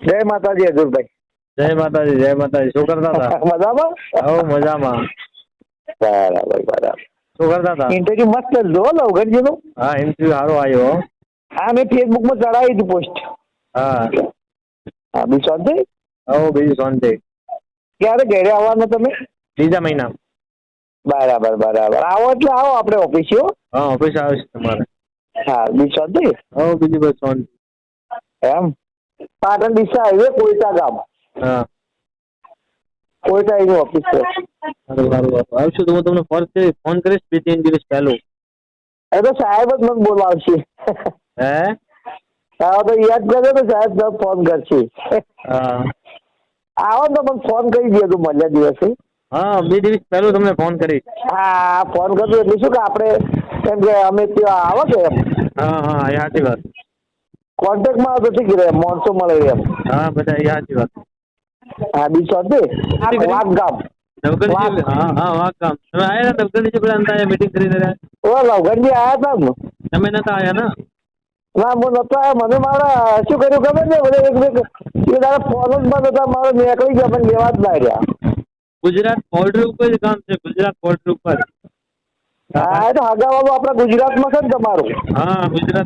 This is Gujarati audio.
જય માતાજી હજુરભાઈ. જય માતાજી, જય માતાજી. શું કરતા હતા? મજામાં? હવ મજામાં. બરાબર બરાબર. શું કરતા હતા? ઇન્ટરવ્યુ મસ્ત જો લવગણજી નું. હા, ઇન્ટરવ્યુ સારો આવ્યો. હા, મેં ફેસબુકમાં ચડાવી હતી પોસ્ટ. હા. હા, બીજું શાંતિ? હવ બીજું શાંતિ. ક્યારે ઘરે આવવાના તમે? બીજા મહિના. બરાબર બરાબર. આવો એટલે આવો આપણે ઓફિસે. હા, ઓફિસ આવે છે તમારે. હા, બીજું શાંતિ? હવ બીજું બસ શાંતિ. એમ પાટણ ડીસા હાઈવે કોઈટા ગામ. હા. કોઈટા એની ઓફિસ છે. સારું સારું આવશું તો હું તમને ફોન કરીશ 2-3 દિવસ પહેલું. એ તો સાહેબ જ મને બોલાવશે. હે? હા, તો યાદ કરજો તો સાહેબ ફોન કરશે. હા. આવો તો મને ફોન કરી દે તું મળ્યા દિવસે. હા, 2 દિવસ પહેલું તમને ફોન કરીશ. હા, ફોન કરજો એટલે શું કે આપણે એમ કે અમે ત્યાં આવો કે એમ. હા હા, એ સાચી વાત. કોન્ટેક્ટમાં આવે તો ઠીક રહે, માણસો મળે એમ. હા, બધા એ સાચી વાત. હા, બીજું શાંતિ? વાઘ ગામ. નવગણજી, હા હા, વાઘ ગામ. તમે આયા હતા નવગણજી પેલા અંતા મીટિંગ કરીને રહ્યા? ઓ લવગણજી આવ્યા હતા ને. તમે નતા આયા ને? ના, હું નતો આવ્યો. મને મારા શું કર્યું ખબર છે? મને એ તારા ફોન જ બંધ હતા. મારે નીકળી ગયા પણ લેવા જ ના રહ્યા. ગુજરાત બોર્ડર ઉપર જ ગામ છે, ગુજરાત બોર્ડર ઉપર. હા, એ તો હગાવાળું આપણા ગુજરાતમાં છે ને તમારું. હા, ગુજરાત.